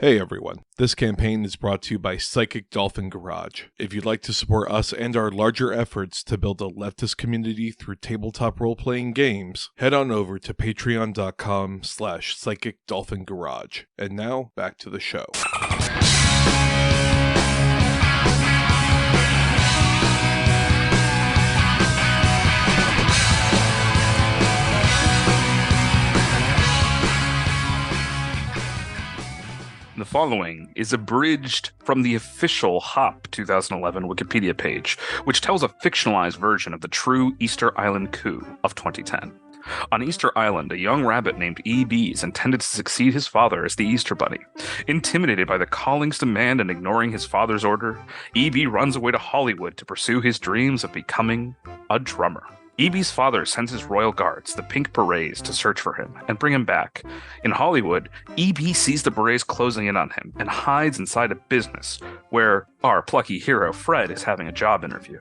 Hey everyone, this campaign is brought to you by Psychic Dolphin Garage. If you'd like to support us and our larger efforts to build a leftist community through tabletop role-playing games, head on over to patreon.com/Psychic Dolphin Garage. And now, back to the show. The following is abridged from the official HOP 2011 Wikipedia page, which tells a fictionalized version of the true Easter Island coup of 2010. On Easter Island, a young rabbit named E.B. is intended to succeed his father as the Easter Bunny. Intimidated by the calling's demand and ignoring his father's order, E.B. runs away to Hollywood to pursue his dreams of becoming a drummer. E.B.'s father sends his royal guards, the Pink Berets, to search for him and bring him back. In Hollywood, E.B. sees the Berets closing in on him and hides inside a business where our plucky hero, Fred, is having a job interview.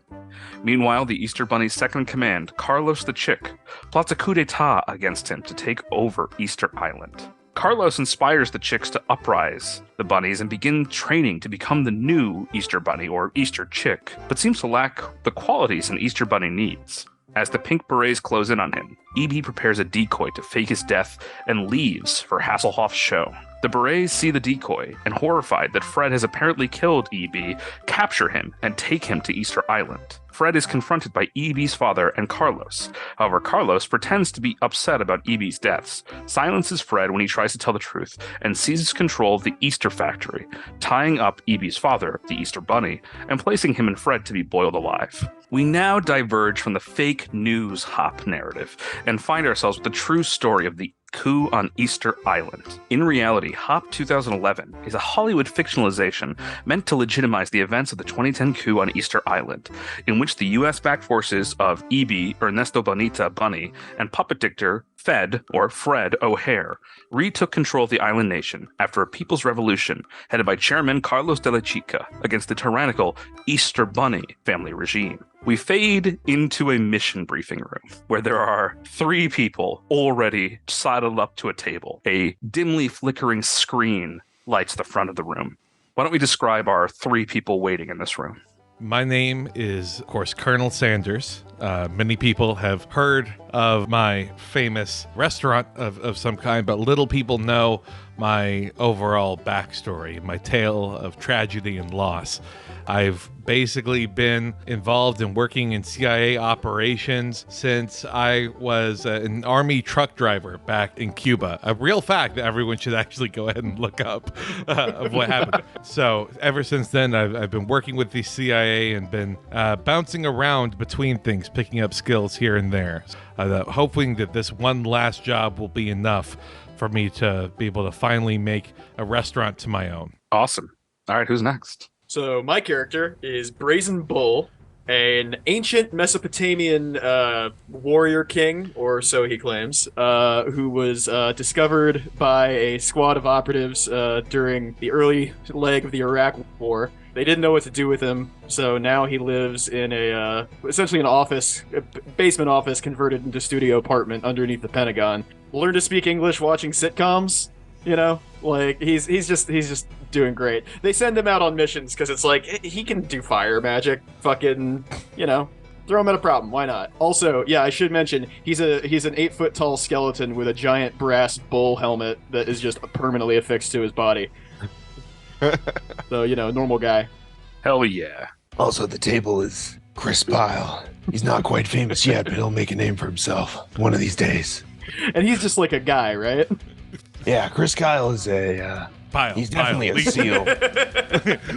Meanwhile, the Easter Bunny's second in command, Carlos the Chick, plots a coup d'etat against him to take over Easter Island. Carlos inspires the Chicks to uprise the bunnies and begin training to become the new Easter Bunny or Easter Chick, but seems to lack the qualities an Easter Bunny needs. As the Pink Berets close in on him, E.B. prepares a decoy to fake his death and leaves for Hasselhoff's show. The Berets see the decoy and, horrified that Fred has apparently killed E.B., capture him and take him to Easter Island. Fred is confronted by E.B.'s father and Carlos. However, Carlos pretends to be upset about E.B.'s deaths, silences Fred when he tries to tell the truth, and seizes control of the Easter factory, tying up E.B.'s father, the Easter Bunny, and placing him and Fred to be boiled alive. We now diverge from the fake news HOP narrative and find ourselves with the true story of the coup on Easter Island. In reality, HOP 2011 is a Hollywood fictionalization meant to legitimize the events of the 2010 coup on Easter Island, in which the US-backed forces of E.B., Ernesto Bonita Bunny, and puppet dictator Fred O'Hare retook control of the island nation after a people's revolution headed by Chairman Carlos de la Chica against the tyrannical Easter Bunny family regime. We fade into a mission briefing room where there are three people already sidled up to a table. A dimly flickering screen lights the front of the room. Why don't we describe our three people waiting in this room? My name is, of course, Colonel Sanders. Many people have heard of my famous restaurant of some kind, but little people know my overall backstory, my tale of tragedy and loss. I've basically been involved in working in CIA operations since I was an Army truck driver back in Cuba. A real fact that everyone should actually go ahead and look up of what happened. So ever since then, I've been working with the CIA and been bouncing around between things, picking up skills here and there, hoping that this one last job will be enough for me to be able to finally make a restaurant to my own. Awesome. All right, who's next? So my character is Brazen Bull, an ancient Mesopotamian warrior king, or so he claims, who was discovered by a squad of operatives during the early leg of the Iraq War. They didn't know what to do with him, so now he lives in essentially an office, a basement office converted into studio apartment underneath the Pentagon. Learned to speak English watching sitcoms, you know? Like, he's just doing great. They send him out on missions because it's like, he can do fire magic, fucking, you know, throw him at a problem, why not? Also, yeah, I should mention, he's an 8-foot tall skeleton with a giant brass bull helmet that is just permanently affixed to his body. So, you know, normal guy. Hell yeah. Also, the table is Kris Pyle. He's not quite famous yet, but he'll make a name for himself one of these days. And he's just like a guy, right? Yeah, Kris Kyle is a... Pyle. He's definitely a SEAL.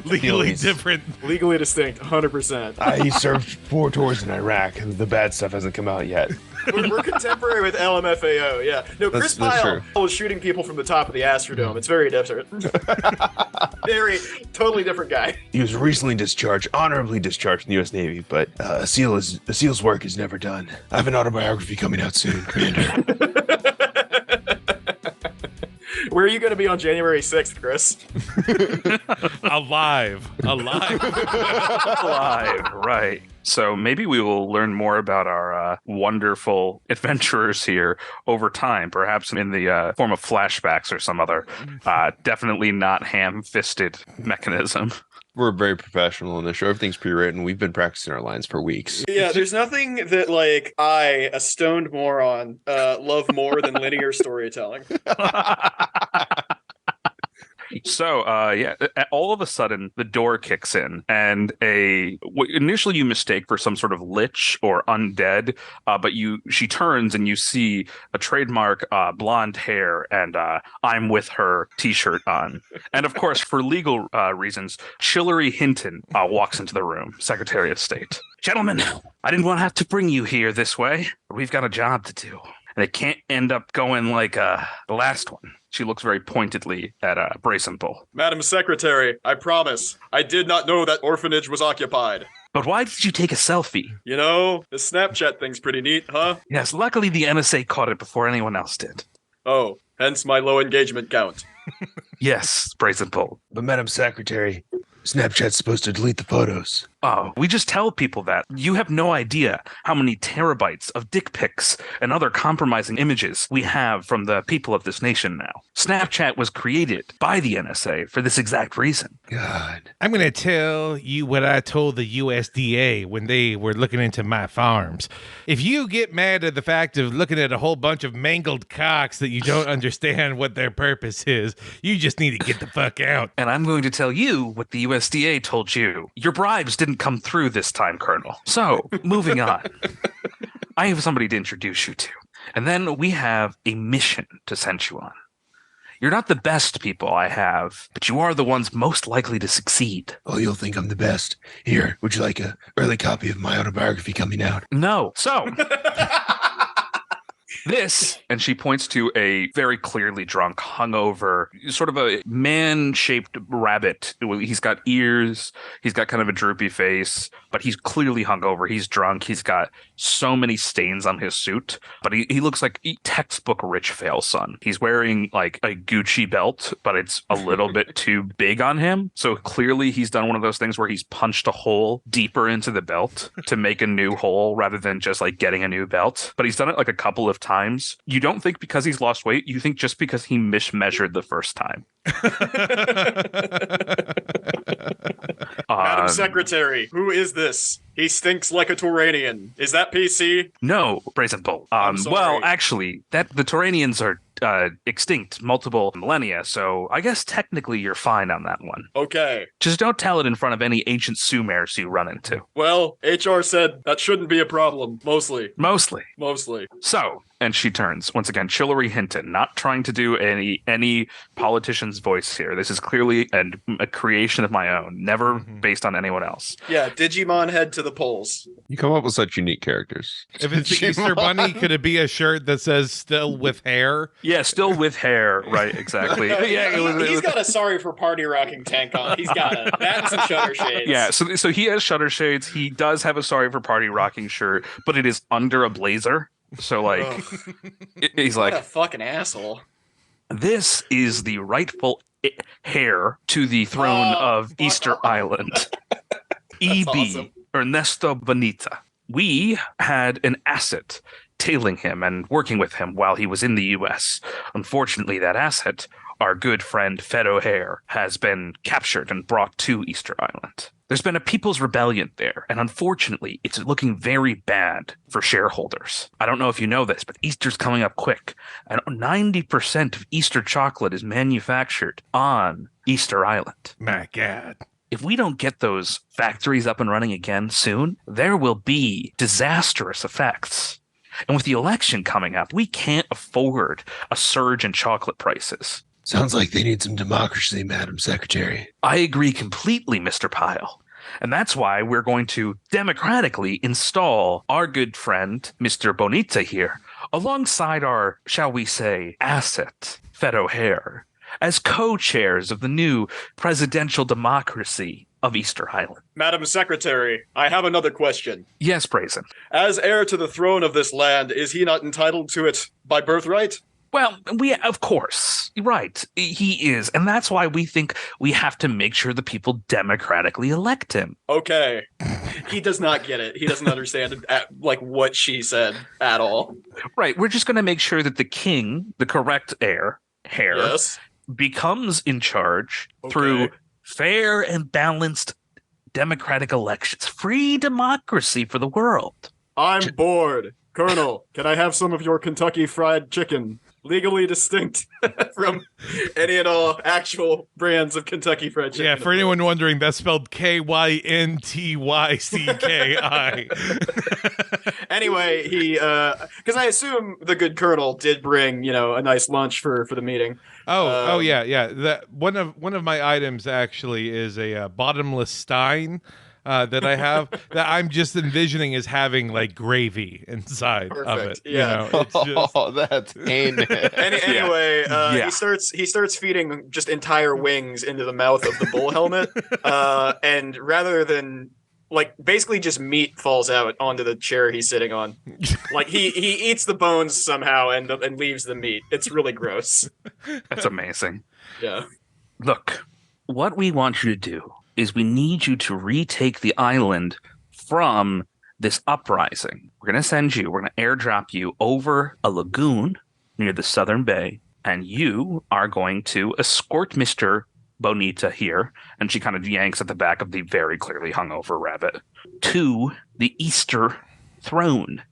Legally different. Legally distinct, 100%. He served 4 tours in Iraq. The bad stuff hasn't come out yet. We're contemporary with LMFAO, yeah. No, Kris Pyle was shooting people from the top of the Astrodome. It's very different. Totally different guy. He was recently discharged, honorably discharged from the U.S. Navy, but a SEAL's work is never done. I have an autobiography coming out soon, Commander. Where are you going to be on January 6th, Kris? Alive. Alive, right. So maybe we will learn more about our wonderful adventurers here over time, perhaps in the form of flashbacks or some other definitely not ham-fisted mechanism. We're very professional in the show. Everything's pre-written. We've been practicing our lines for weeks. Yeah, there's nothing that, like, I, a stoned moron, love more than linear storytelling. So, all of a sudden, the door kicks in, and what initially you mistake for some sort of lich or undead, but she turns and you see a trademark blonde hair and "I'm with her" T-shirt on, and of course, for legal reasons, Chillary Hinton walks into the room, Secretary of State. Gentlemen, I didn't want to have to bring you here this way. We've got a job to do, and it can't end up going like the last one. She looks very pointedly at Brazen Bull. Madam Secretary, I promise, I did not know that orphanage was occupied. But why did you take a selfie? You know, the Snapchat thing's pretty neat, huh? Yes, luckily the NSA caught it before anyone else did. Oh, hence my low engagement count. Yes, Brazen Bull. But Madam Secretary, Snapchat's supposed to delete the photos. Oh, we just tell people that. You have no idea how many terabytes of dick pics and other compromising images we have from the people of this nation now. Snapchat was created by the NSA for this exact reason. God. I'm going to tell you what I told the USDA when they were looking into my farms. If you get mad at the fact of looking at a whole bunch of mangled cocks that you don't understand what their purpose is, you just need to get the fuck out. And I'm going to tell you what the USDA told you. Your bribes didn't come through this time, Colonel. So, moving on. I have somebody to introduce you to. And then we have a mission to send you on. You're not the best people I have, but you are the ones most likely to succeed. Oh, you'll think I'm the best. Here, would you like a early copy of my autobiography coming out? No. So... This, and she points to a very clearly drunk, hungover, sort of a man-shaped rabbit. He's got ears, he's got kind of a droopy face, but he's clearly hungover. He's drunk. He's got so many stains on his suit, but he looks like a textbook rich fail son. He's wearing like a Gucci belt, but it's a little bit too big on him. So clearly he's done one of those things where he's punched a hole deeper into the belt to make a new hole rather than just like getting a new belt. But he's done it like a couple of times. You don't think because he's lost weight, you think just because he mismeasured the first time. Madam Secretary, who is this? He stinks like a Turanian. Is that PC? No, Brazen Bull. Well, actually, the Turanians are extinct multiple millennia, so I guess technically you're fine on that one. Okay. Just don't tell it in front of any ancient Sumers you run into. Well, HR said that shouldn't be a problem, mostly. Mostly. So, and she turns, once again, Chillary Hinton, not trying to do any politician's voice here. This is clearly a creation of my own, never based on anyone else. Yeah, Digimon head to the polls. You come up with such unique characters. If it's the Easter Bunny, could it be a shirt that says "still with hair"? Yeah, still with hair. Right, exactly. He's got a sorry for party rocking tank on. He's got that and some shutter shades. Yeah, so he has shutter shades. He does have a sorry for party rocking shirt, but it is under a blazer. So like, he's like, what a fucking asshole. This is the rightful heir to the throne of Easter Island. EB, awesome. Ernesto Bonita. We had an asset tailing him and working with him while he was in the U.S. Unfortunately, that asset, our good friend Fed O'Hare, has been captured and brought to Easter Island. There's been a people's rebellion there, and unfortunately, it's looking very bad for shareholders. I don't know if you know this, but Easter's coming up quick, and 90% of Easter chocolate is manufactured on Easter Island. My God. If we don't get those factories up and running again soon, there will be disastrous effects. And with the election coming up, we can't afford a surge in chocolate prices. Sounds like they need some democracy, Madam Secretary. I agree completely, Mr. Pyle. And that's why we're going to democratically install our good friend, Mr. Bonita here, alongside our, shall we say, asset, Fed O'Hare, as co-chairs of the new presidential democracy of Easter Island. Madam Secretary, I have another question. Yes, Brazen. As heir to the throne of this land, is he not entitled to it by birthright? Well, of course, right. He is. And that's why we think we have to make sure the people democratically elect him. Okay. He does not get it. He doesn't understand what she said at all. Right. We're just going to make sure that the king, the correct hare, Yes. becomes in charge through fair and balanced democratic elections. Free democracy for the world. I'm bored. Colonel, can I have some of your Kentucky Fried Chicken? Legally distinct from any and all actual brands of Kentucky Fried Chicken. Yeah, for anyone wondering, that's spelled K-Y-N-T-Y-C-K-I. Anyway, he, because I assume the good Colonel did bring, a nice lunch for the meeting. Yeah. That one of my items actually is a bottomless stein. That I have that I'm just envisioning as having like gravy inside of it. Yeah. It's just... Oh, that's heinous. Anyway, he starts feeding just entire wings into the mouth of the bull helmet, and rather than basically just meat falls out onto the chair he's sitting on. Like he eats the bones somehow and leaves the meat. It's really gross. That's amazing. Yeah. Look, what we want you to do is we need you to retake the island from this uprising. We're going to airdrop you over a lagoon near the southern bay, and you are going to escort Mr. Bonita here, and she kind of yanks at the back of the very clearly hungover rabbit, to the Easter throne,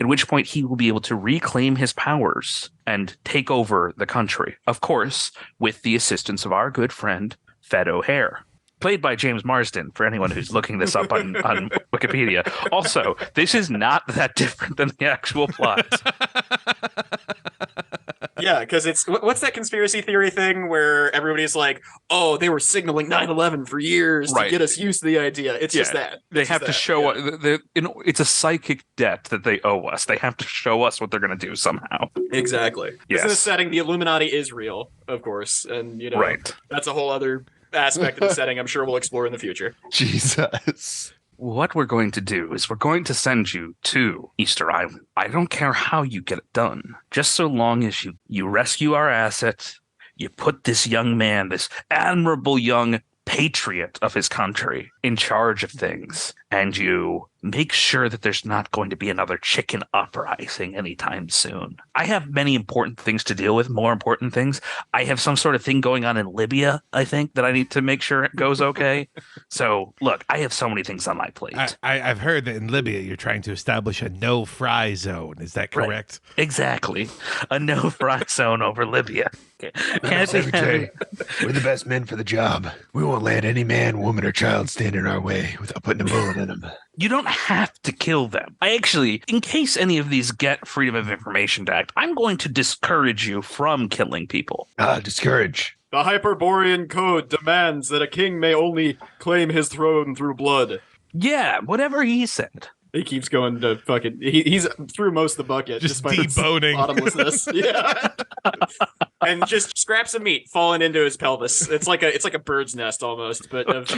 at which point he will be able to reclaim his powers and take over the country. Of course, with the assistance of our good friend, Fed O'Hare. Played by James Marsden, for anyone who's looking this up on Wikipedia. Also, this is not that different than the actual plot. Yeah, because it's what's that conspiracy theory thing where everybody's like, "Oh, they were signaling 9/11 for years to get us used to the idea." It's just that they have to show it's a psychic debt that they owe us. They have to show us what they're going to do somehow. Exactly. Yes. In this setting, the Illuminati is real, of course, and right. That's a whole other aspect of the setting I'm sure we'll explore in the future. Jesus. What we're going to do is we're going to send you to Easter Island. I don't care how you get it done, just so long as you rescue our assets, you put this young man, this admirable young patriot of his country, in charge of things, and you make sure that there's not going to be another chicken uprising anytime soon. I have many important things to deal with, more important things. I have some sort of thing going on in Libya, I think, that I need to make sure it goes okay. So, look, I have so many things on my plate. I've heard that in Libya you're trying to establish a no-fry zone. Is that correct? Right. Exactly. A no-fry zone over Libya. Secretary, we're the best men for the job. We won't let any man, woman, or child stand in our way without putting a bullet in them. You don't have to kill them. I actually, in case any of these get Freedom of Information Act, I'm going to discourage you from killing people. Discourage. The Hyperborean Code demands that a king may only claim his throne through blood. Yeah, whatever he said. He keeps going to fucking... He's through most of the bucket. Just despite deboning. Bottomlessness. Yeah. And just scraps of meat falling into his pelvis. It's like a bird's nest almost, but of,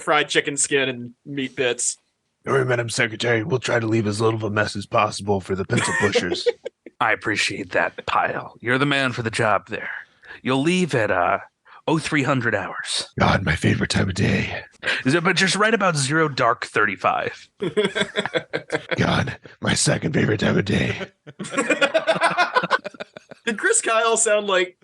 fried chicken skin and meat bits. Don't worry, Madam Secretary. We'll try to leave as little of a mess as possible for the pencil pushers. I appreciate that, Pyle. You're the man for the job there. You'll leave at 0300 hours. God, my favorite time of day. But just right about 0 dark 35. God, my second favorite time of day. Did Kris Pyle sound like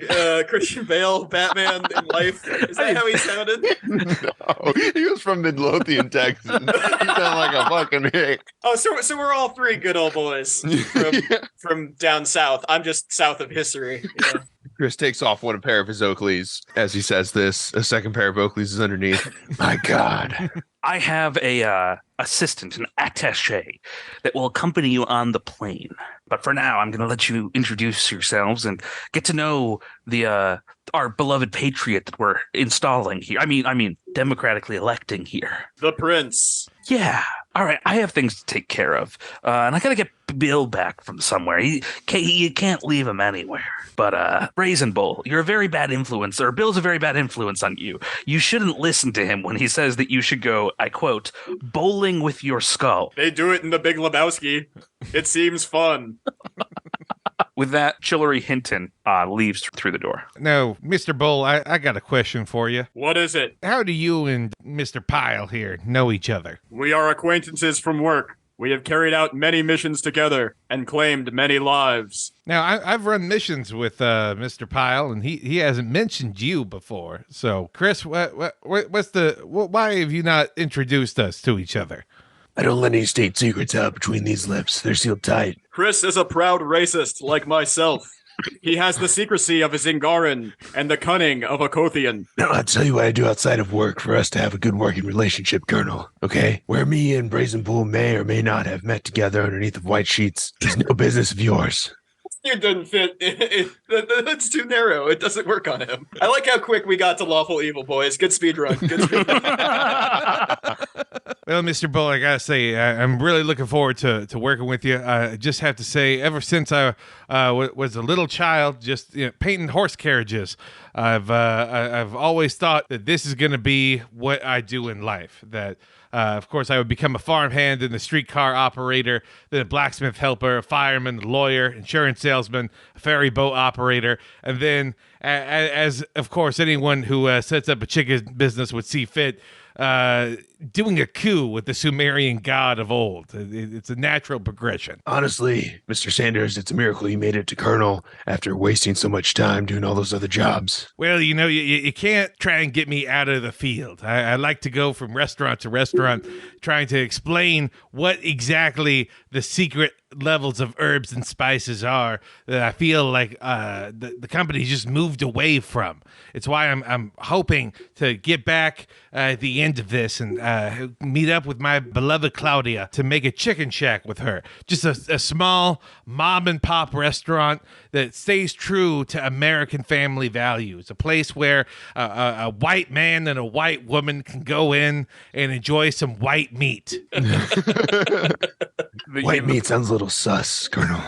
Christian Bale, Batman in life? Is that how he sounded? No, he was from Midlothian, Texas. He sounded like a fucking hick. Oh, so we're all three good old boys from down south. I'm just south of history. Yeah. Kris takes off one pair of his Oakleys as he says this. A second pair of Oakleys is underneath. My God. I have a assistant, an attaché, that will accompany you on the plane. But for now, I'm going to let you introduce yourselves and get to know the our beloved patriot that we're installing here. I mean, democratically electing here. The Prince. Yeah. All right. I have things to take care of, and I got to get Bill back from somewhere. You can't leave him anywhere. But Brazen Bull, you're a very bad influence, or Bill's a very bad influence on you. You shouldn't listen to him when he says that you should go, I quote, bowling with your skull. They do it in The Big Lebowski. It seems fun. With that, Chillary Hinton leaves through the door. Now, Mr. Bull, I got a question for you. What is it? How do you and Mr. Pyle here know each other? We are acquaintances from work. We have carried out many missions together and claimed many lives. Now, I've run missions with Mr. Pyle, and he hasn't mentioned you before. So, Kris, why have you not introduced us to each other? I don't let any state secrets out between these lips. They're sealed tight. Kris is a proud racist like myself. He has the secrecy of a Zingaran and the cunning of a Kothian. No, I'll tell you what I do outside of work for us to have a good working relationship, Colonel. Okay? Where me and Brazen Bull may or may not have met together underneath of white sheets is no business of yours. It doesn't fit. It's too narrow. It doesn't work on him. I like how quick we got to lawful evil, boys. Good speed run. Good speed run. Well, Mr. Bull, I gotta say, I'm really looking forward to working with you. I just have to say, ever since I was a little child, just painting horse carriages, I've always thought that this is gonna be what I do in life. That of course, I would become a farmhand and a streetcar operator, then a blacksmith helper, a fireman, a lawyer, insurance salesman, a ferry boat operator, and then, as of course anyone who sets up a chicken business would see fit, doing a coup with the Sumerian god of old. It's a natural progression. Honestly, Mr. Sanders, it's a miracle you made it to Colonel after wasting so much time doing all those other jobs. Well, you can't try and get me out of the field. I like to go from restaurant to restaurant trying to explain what exactly the secret levels of herbs and spices are that I feel like the company just moved away from. It's why I'm hoping to get back at the end of this and meet up with my beloved Claudia to make a chicken shack with her. Just a small mom and pop restaurant that stays true to American family values. A place where a white man and a white woman can go in and enjoy some white meat. White meat sounds a little sus, Colonel.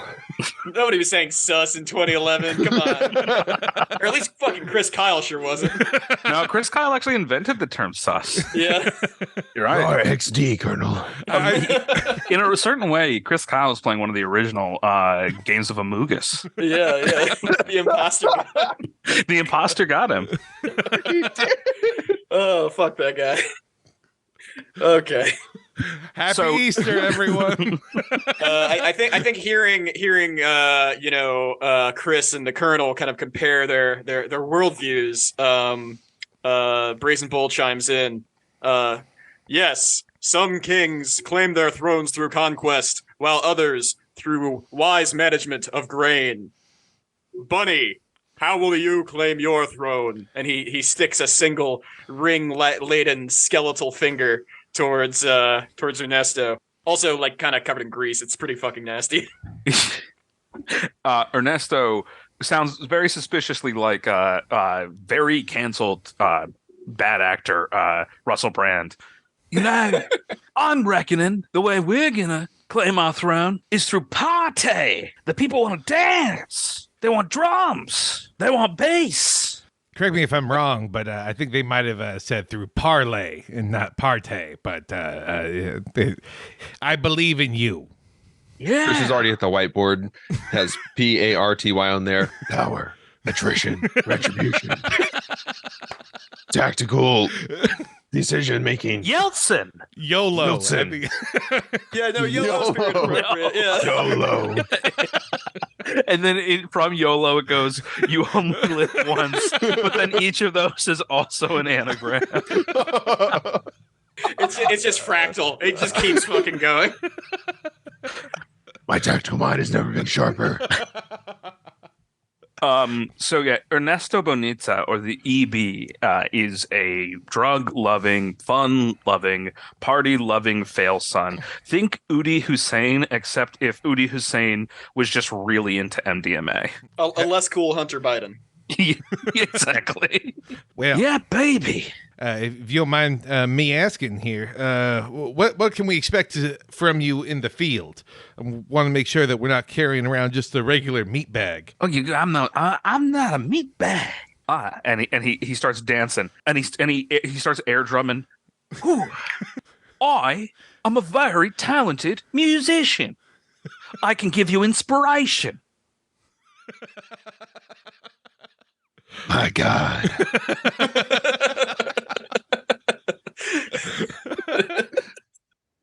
Nobody was saying sus in 2011. Come on. Or at least fucking Kris Pyle sure wasn't. No, Kris Pyle actually invented the term sus. Yeah. You're right. RXD, Colonel. In a certain way, Kris Pyle is playing one of the original games of Amogus. Yeah. The imposter. The imposter got him. Oh, fuck that guy. Okay. Happy Easter, everyone. I think hearing Kris and the Colonel kind of compare their worldviews. Brazen Bull chimes in. Yes, some kings claim their thrones through conquest, while others through wise management of grain. Bunny, how will you claim your throne? And he sticks a single ring-laden skeletal finger towards Ernesto. Also, like, kind of covered in grease. It's pretty fucking nasty. Ernesto sounds very suspiciously like very canceled bad actor Russell Brand. I'm reckoning the way we're gonna claim our throne is through P.A.R.T.Y. The people want to dance. They want drums. They want bass. Correct me if I'm wrong, but I think they might have said through parlay and not P.A.R.T.Y. But I believe in you. Yeah. Kris is already at the whiteboard. Has P.A.R.T.Y. on there. Power, attrition, retribution, tactical decision making. Yeltsin. YOLO. Yeltsin. Yeah, no, YOLO's very appropriate. Yeah. YOLO. And then from YOLO it goes, you only live once. But then each of those is also an anagram. It's just fractal. It just keeps fucking going. My tactical mind has never been sharper. So yeah, Ernesto Bonita, or the EB, is a drug-loving, fun-loving, party-loving fail son. Think Udi Hussein, except if Udi Hussein was just really into MDMA. A less cool Hunter Biden. Exactly. Well, yeah, baby. If you don't mind me asking here, what can we expect from you in the field? I want to make sure that we're not carrying around just a regular meat bag. Oh, I'm not a meat bag. And he starts dancing, and he starts air drumming. I am a very talented musician. I can give you inspiration. My God.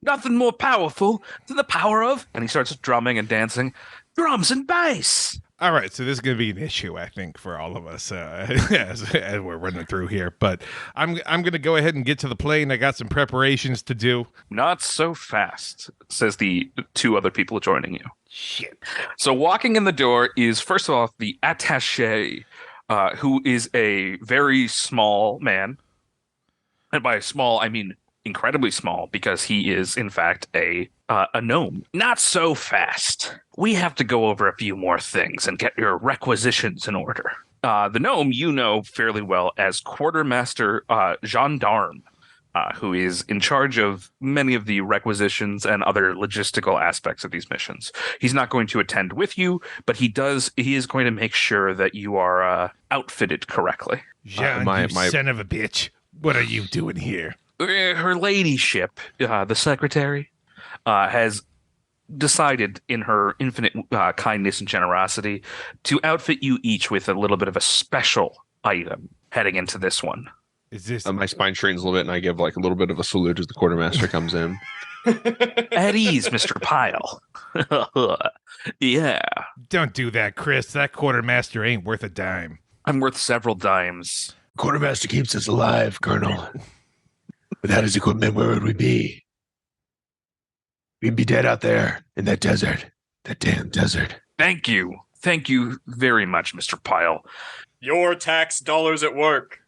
Nothing more powerful than the power of, and he starts drumming and dancing, drums and bass. All right, so this is going to be an issue, I think, for all of us as we're running through here. But I'm going to go ahead and get to the plane. I got some preparations to do. Not so fast, says the two other people joining you. Shit. So walking in the door is, first of all, the attaché, who is a very small man. And by small, I mean incredibly small, because he is, in fact, a gnome. Not so fast. We have to go over a few more things and get your requisitions in order. The gnome you know fairly well as Quartermaster Gendarme, who is in charge of many of the requisitions and other logistical aspects of these missions. He's not going to attend with you, but he is going to make sure that you are outfitted correctly. John, you son of a bitch. What are you doing here? Her ladyship, the secretary, has decided in her infinite kindness and generosity to outfit you each with a little bit of a special item heading into this one. Is this My spine straightens a little bit, and I give like a little bit of a salute as the quartermaster comes in. At ease, Mr. Pyle. Yeah. Don't do that, Kris. That quartermaster ain't worth a dime. I'm worth several dimes. Quartermaster keeps us alive, Colonel. Without his equipment, where would we be? We'd be dead out there in that desert. That damn desert. Thank you. Thank you very much, Mr. Pyle. Your tax dollars at work.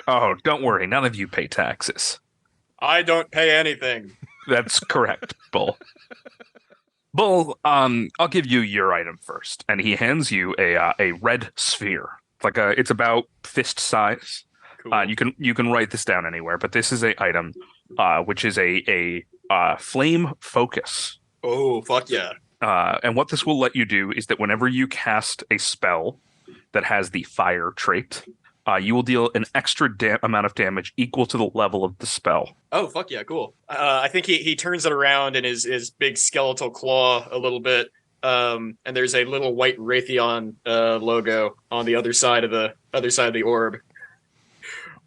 Oh, don't worry. None of you pay taxes. I don't pay anything. That's correct, Bull. Bull, I'll give you your item first. And he hands you a red sphere. It's about fist size. Cool. You can write this down anywhere, but this is a item, which is a flame focus. Oh, fuck yeah. And what this will let you do is that whenever you cast a spell that has the fire trait, you will deal an extra amount of damage equal to the level of the spell. Oh, fuck yeah, cool. I think he turns it around in his big skeletal claw a little bit, and there's a little white Raytheon logo on the other side of the orb.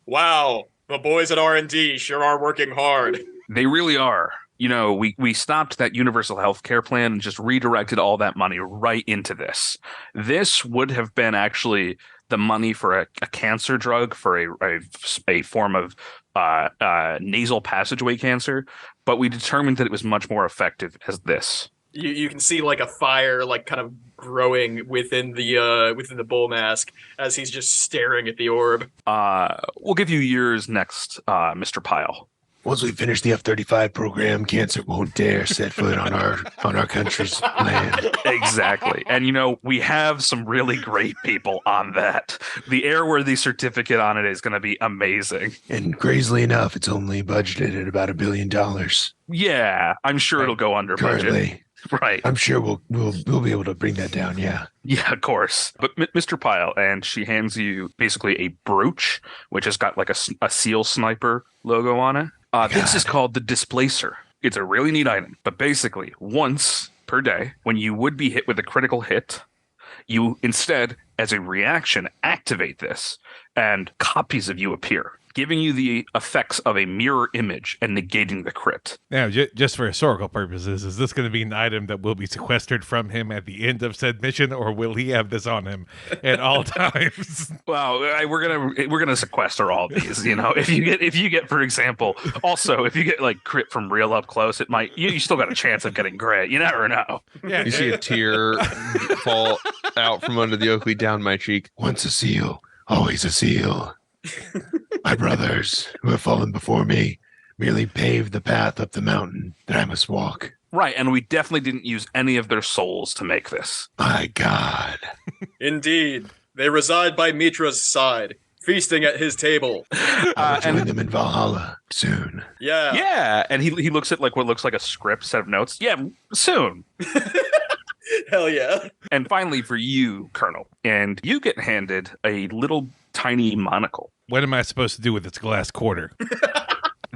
Wow, the boys at R&D sure are working hard. They really are. You know, we stopped that universal health care plan and just redirected all that money right into this. This would have been actually the money for a cancer drug for a form of nasal passageway cancer, but we determined that it was much more effective as this. You can see like a fire like kind of growing within the bull mask as he's just staring at the orb. We'll give you yours next, Mr. Pyle. Once we finish the F-35 program, cancer won't dare set foot on our country's land. Exactly. And, you know, we have some really great people on that. The airworthy certificate on it is going to be amazing. And crazily enough, it's only budgeted at about $1 billion. Yeah, I'm sure it'll go under budget. Currently. Right. I'm sure we'll be able to bring that down, yeah. Yeah, of course. But Mr. Pyle, and she hands you basically a brooch, which has got like a SEAL sniper logo on it. This is called the Displacer. It's a really neat item. But basically, once per day, when you would be hit with a critical hit, you instead, as a reaction, activate this, and copies of you appear, giving you the effects of a mirror image and negating the crit. Now, just for historical purposes, is this going to be an item that will be sequestered from him at the end of said mission, or will he have this on him at all times? Well, we're gonna sequester all these. You know, if you get, for example, also if you get like crit from real up close, it might you still got a chance of getting grit. You never know. Yeah, You see a tear fall out from under the Oakley down my cheek. Once a seal, always a seal. My brothers, who have fallen before me, merely paved the path up the mountain that I must walk. Right, and we definitely didn't use any of their souls to make this. My God. Indeed, they reside by Mitra's side, feasting at his table. I'll join them in Valhalla soon. Yeah. Yeah, and he looks at like what looks like a script set of notes. Yeah, soon. Hell yeah. And finally, for you, Colonel, and you get handed a little tiny monocle. What am I supposed to do with its glass quarter?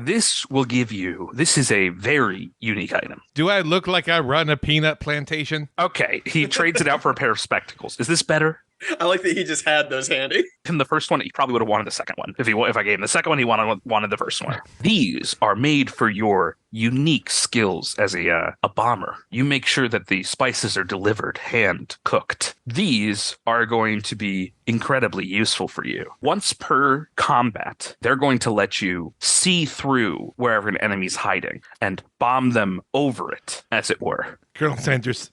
This will give you, this is a very unique item. Do I look like I run a peanut plantation? Okay, he trades it out for a pair of spectacles. Is this better? I like that he just had those handy. In the first one, he probably would have wanted the second one. If I gave him the second one, he wanted the first one. These are made for your unique skills as a bomber. You make sure that the spices are delivered hand cooked. These are going to be incredibly useful for you. Once per combat, they're going to let you see through wherever an enemy's hiding and bomb them over it, as it were. Colonel Sanders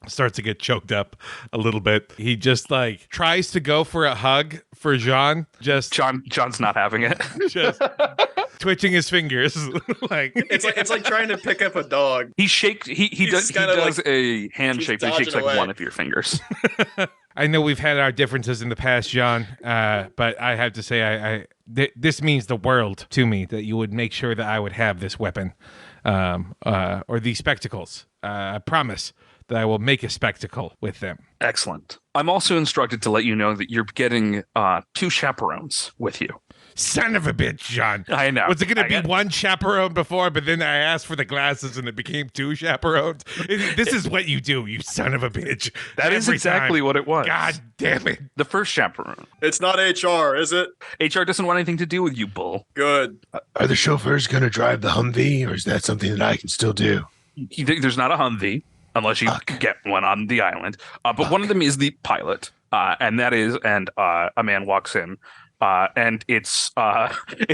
starts to get choked up a little bit. He just like tries to go for a hug for Jean. John's not having it. Just twitching his fingers. Like it's like trying to pick up a dog. He does like, a handshake, but he shakes like away. one of your fingers. I know we've had our differences in the past, John, but I have to say this means the world to me that you would make sure that I would have this weapon or these spectacles. I promise that I will make a spectacle with them. Excellent. I'm also instructed to let you know that you're getting 2 chaperones with you. Son of a bitch, John. I know. Was it going to be one chaperone before, but then I asked for the glasses and it became 2 chaperones? This is what you do, you son of a bitch. That is exactly what it was. God damn it. The first chaperone. It's not HR, is it? HR doesn't want anything to do with you, Bull. Good. Are the chauffeurs going to drive the Humvee, or is that something that I can still do? There's not a Humvee. Unless you get one on the island. But one of them is the pilot. A man walks in. And it's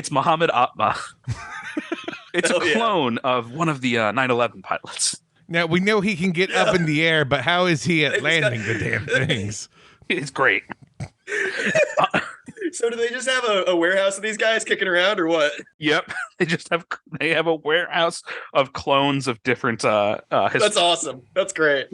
Muhammad Atma. It's a clone of one of the 9/11 pilots. Now, we know he can get up in the air, but how is he at landing the damn things? It's great. So do they just have a warehouse of these guys kicking around or what? Yep. They have a warehouse of clones of different That's awesome. That's great.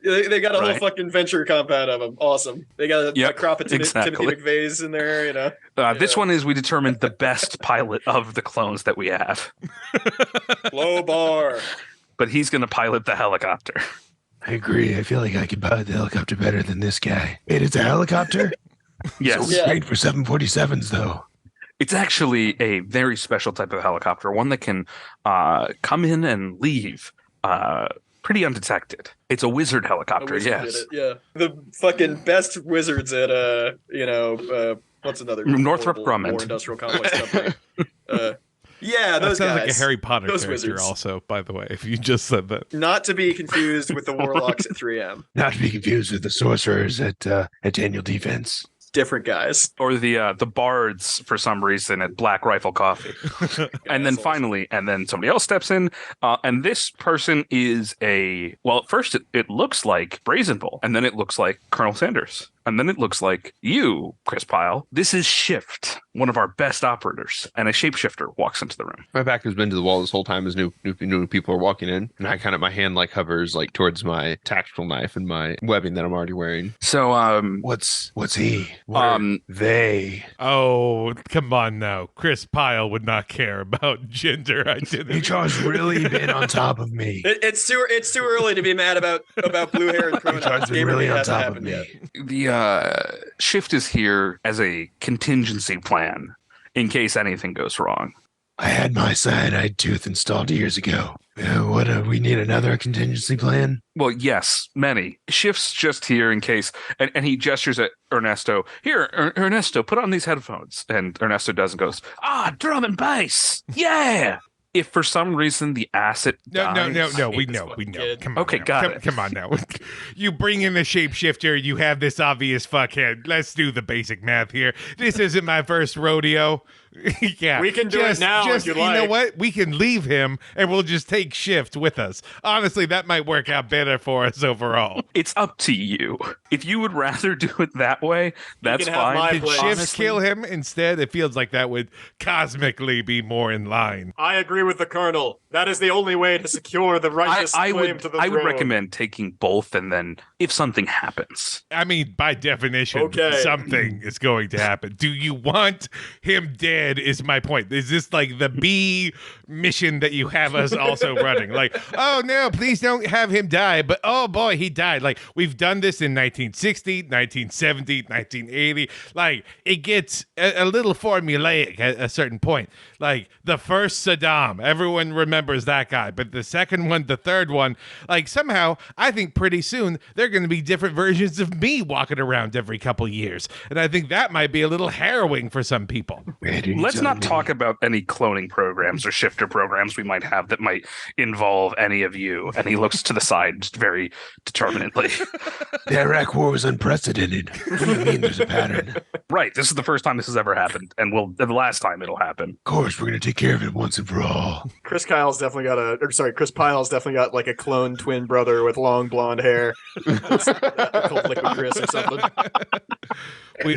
They got a whole fucking venture compound of them. Awesome. They got a crop of Timothy McVeigh's in there, you know. This one is, we determined, the best pilot of the clones that we have. Low bar. But he's going to pilot the helicopter. I agree. I feel like I can pilot the helicopter better than this guy. Wait, it's a helicopter? Yes. So great for 747s, though. It's actually a very special type of helicopter, one that can come in and leave pretty undetected. It's a wizard helicopter, yes. Yeah. The fucking best wizards at, what's another? Northrop Grumman. War industrial complex company. Yeah, those sounds guys. like a Harry Potter those character wizards. Also, by the way, if you just said that. Not to be confused with the warlocks at 3M. Not to be confused with the sorcerers at Daniel Defense. Different guys. Or the bards, for some reason, at Black Rifle Coffee. And then finally, somebody else steps in, and this person is at first it looks like Brazen Bull, and then it looks like Colonel Sanders. And then it looks like you, Kris Pyle. This is Shift, one of our best operators. And a shapeshifter walks into the room. My back has been to the wall this whole time as new people are walking in. And I my hand like hovers like towards my tactical knife and my webbing that I'm already wearing. So, what's he? They. Oh, come on now. Kris Pyle would not care about gender identity. HR's really been on top of me. It's too early to be mad about blue hair and pronouns. HR's been really on top of me. The Shift is here as a contingency plan in case anything goes wrong. I had my cyanide tooth installed years ago. We need another contingency plan? Well, yes, many. Shift's just here in case, and he gestures at Ernesto. Here, Ernesto, put on these headphones. And Ernesto does and goes, drum and bass, yeah! If for some reason the asset dies, No, we know. Come on. Okay, now. got it. Come on now. You bring in the shapeshifter, you have this obvious fuckhead. Let's do the basic math here. This isn't my first rodeo. Yeah. We can do it now if you like. You know what? We can leave him and we'll just take Shift with us. Honestly, that might work out better for us overall. It's up to you. If you would rather do it that way, that's can have fine. my Can place. Shift Honestly, kill him instead? It feels like that would cosmically be more in line. I agree with with the Colonel. That is the only way to secure the righteous claim to the throne. I would recommend taking both, and then if something happens. I mean, by definition, something is going to happen. Do you want him dead is my point. Is this like the B mission that you have us also running? Like, oh no, please don't have him die. But oh boy, he died. Like, we've done this in 1960, 1970, 1980. Like, it gets a little formulaic at a certain point. Like, the first Saddam, everyone remembers that guy. But the second one, the third one, like, somehow, I think pretty soon, they're going to be different versions of me walking around every couple years. And I think that might be a little harrowing for some people. Let's not talk about any cloning programs or shifter programs we might have that might involve any of you. And he looks to the side just very determinedly. The Iraq War was unprecedented. What do you mean there's a pattern? Right. This is the first time this has ever happened. And the last time it'll happen. Of course, we're going to take care of it once and for all. Chris Pyle's definitely got like a clone twin brother with long blonde hair. Called Liquid Chris or something.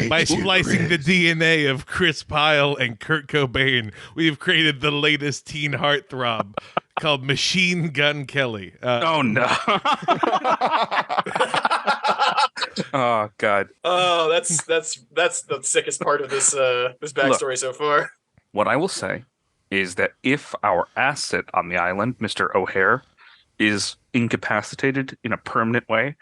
By splicing the DNA of Kris Pyle and Kurt Cobain, we've created the latest teen heartthrob called Machine Gun Kelly. Oh no! Oh god! Oh, that's the sickest part of this backstory so far. What I will say is that if our asset on the island, Mr. O'Hare, is incapacitated in a permanent way,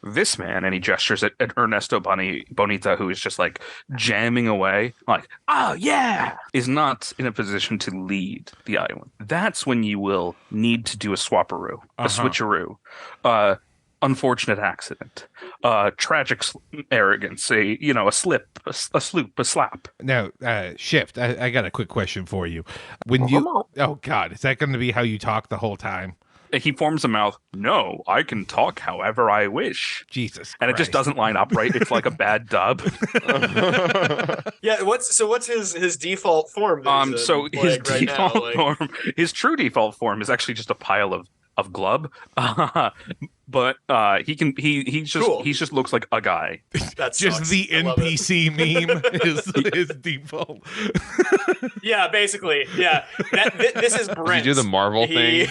this man, and he gestures at Ernesto Bonita, who is just like jamming away, like, oh yeah, is not in a position to lead the island. That's when you will need to do a swapperoo, a switcheroo, unfortunate accident, tragic arrogance, a slip, a sloop, a slap. Now, Shift, I got a quick question for you. Oh God, is that going to be how you talk the whole time? He forms a mouth. No, I can talk however I wish. Jesus, and Christ. It just doesn't line up right. It's like a bad dub. Yeah. What's his default form? So his default form, his true default form, is actually just a pile of glub. But he just looks like a guy. That's just the NPC meme is his default. Yeah, basically. Yeah, this is Brent. Does he do the Marvel thing?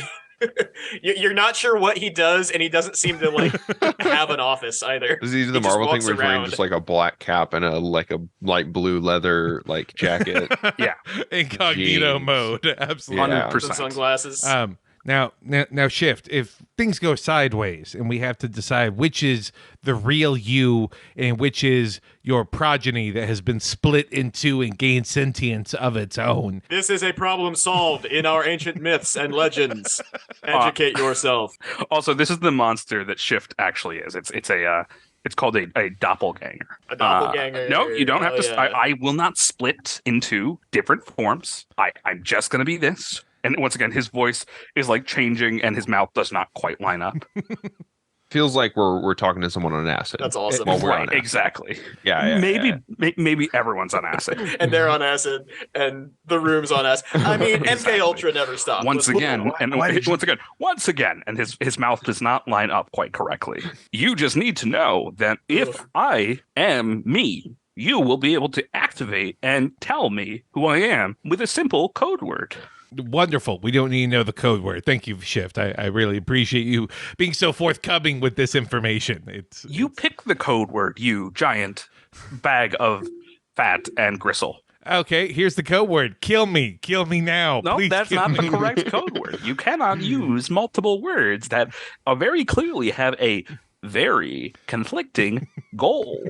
You're not sure what he does, and he doesn't seem to like have an office either. Does he do the Marvel thing where he's wearing just like a black cap and a light blue leather like jacket? Yeah, incognito mode. Absolutely, 100%. Sunglasses. Now, Shift, if things go sideways and we have to decide which is the real you and which is your progeny that has been split in two and gained sentience of its own. This is a problem solved in our ancient myths and legends. Educate yourself. Also, this is the monster that Shift actually is. It's called a doppelganger. A doppelganger. No, you don't have to. Yeah. I will not split into different forms. I'm just going to be this. And once again, his voice is like changing, and his mouth does not quite line up. Feels like we're talking to someone on acid. That's awesome. While we're on acid. Exactly. Yeah. Maybe everyone's on acid, and they're on acid, and the room's on acid. I mean, MK Ultra never stopped. Once again, and his mouth does not line up quite correctly. You just need to know that if I am me, you will be able to activate and tell me who I am with a simple code word. Wonderful. We don't need to know the code word. Thank you, Shift. I really appreciate you being so forthcoming with this information. You pick the code word, you giant bag of fat and gristle. Okay, here's the code word. Kill me. Kill me now. No, Please that's not the correct code word. You cannot use multiple words that very clearly have a very conflicting goal.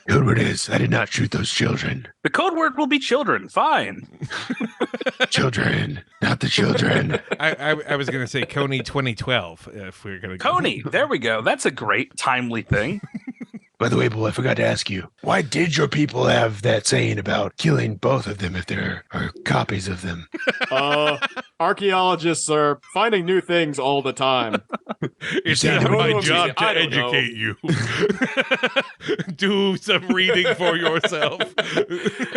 Code word is, I did not shoot those children. The code word will be children. Fine. Children, not the children. I was going to say Coney 2012 if we were going to go. Coney, there we go. That's a great, timely thing. By the way, Bull, I forgot to ask you, why did your people have that saying about killing both of them if there are copies of them? Archaeologists are finding new things all the time. It's not my job to educate you. Do some reading for yourself.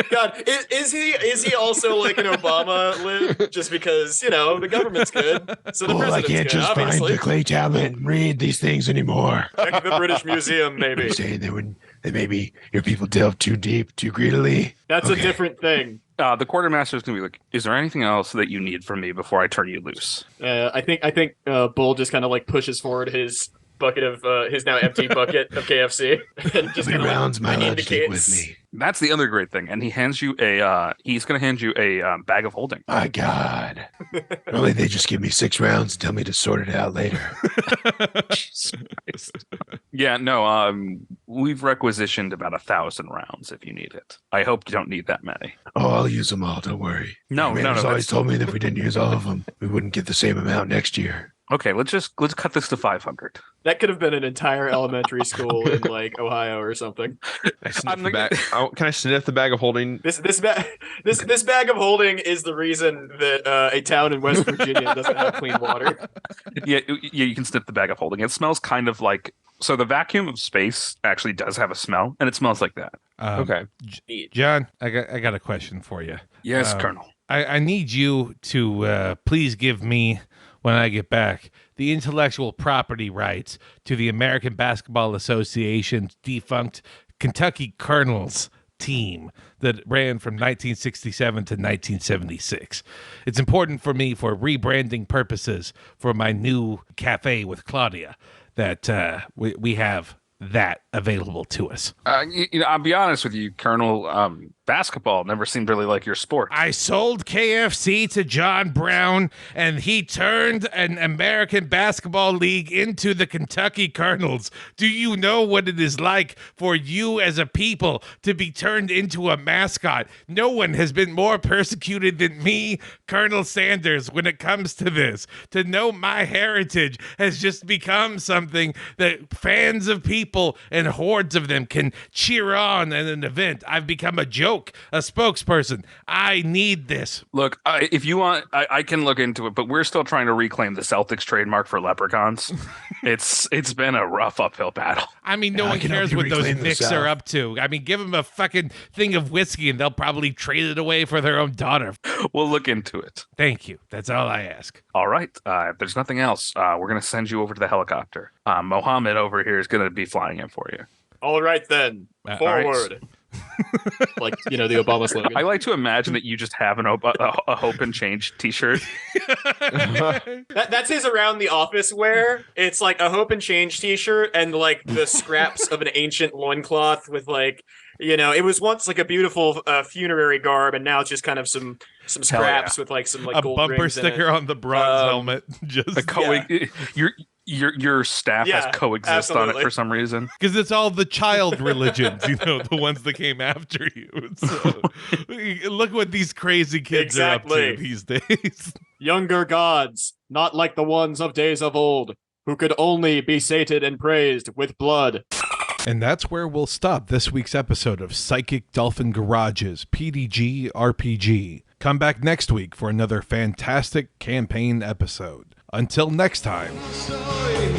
God, is he also like an Obama lib? Just because, the government's good. So the Bull, I president's can't good, just obviously. find the clay tablet and read these things anymore. Back to the British Museum, maybe. You're saying that maybe your people delve too deep, too greedily? That's a different thing. The quartermaster is going to be like, is there anything else that you need from me before I turn you loose? I think Bull just kind of like pushes forward his bucket of his now empty bucket of KFC and just kind of rounds my lunch take with indicates. me. That's the other great thing. And he hands you he's going to hand you a bag of holding. My God. Normally they just give me 6 rounds and tell me to sort it out later. Jesus Christ. Yeah, no, we've requisitioned about 1,000 rounds if you need it. I hope you don't need that many. Oh, I'll use them all. Don't worry. No, My no, manager's no. always told me that if we didn't use all of them, we wouldn't get the same amount next year. Okay, let's cut this to 500. That could have been an entire elementary school in like Ohio or something. I sniff the bag. Can I sniff the bag of holding? This bag of holding is the reason that a town in West Virginia doesn't have clean water. Yeah, you can sniff the bag of holding. It smells kind of like so. The vacuum of space actually does have a smell, and it smells like that. Okay. John, I got a question for you. Yes, Colonel. I need you to please give me, when I get back, the intellectual property rights to the American Basketball Association's defunct Kentucky Colonels team that ran from 1967 to 1976. It's important for me for rebranding purposes for my new cafe with Claudia that we have that available to us. I'll be honest with you, Colonel. Basketball never seemed really like your sport. I sold KFC to John Brown, and he turned an American Basketball League into the Kentucky Colonels. Do you know what it is like for you as a people to be turned into a mascot? No one has been more persecuted than me, Colonel Sanders, when it comes to this. To know my heritage has just become something that fans of people and hordes of them can cheer on at an event. I've become a joke, a spokesperson. I need this. Look, if you want, I can look into it, but we're still trying to reclaim the Celtics trademark for leprechauns. It's been a rough uphill battle. I mean, no one cares what those Knicks are up to. I mean, give them a fucking thing of whiskey and they'll probably trade it away for their own daughter. We'll look into it. Thank you. That's all I ask. All right. If there's nothing else, we're going to send you over to the helicopter. Mohammed over here is going to be flying in for you. All right then, forward. Like, the Obama slogan. I like to imagine that you just have a Hope and Change t-shirt. That's his around the office wear. It's like a Hope and Change t-shirt and like the scraps of an ancient loincloth with like, it was once like a beautiful funerary garb, and now it's just kind of some scraps with like some like a gold bumper rings in sticker it. on the bronze helmet. Just Your staff has coexist absolutely. on it for some reason. Because it's all the child religions, the ones that came after you. So, look what these crazy kids are up to these days. Younger gods, not like the ones of days of old, who could only be sated and praised with blood. And that's where we'll stop this week's episode of Psychic Dolphin Garage's PDG RPG. Come back next week for another fantastic campaign episode. Until next time. Story,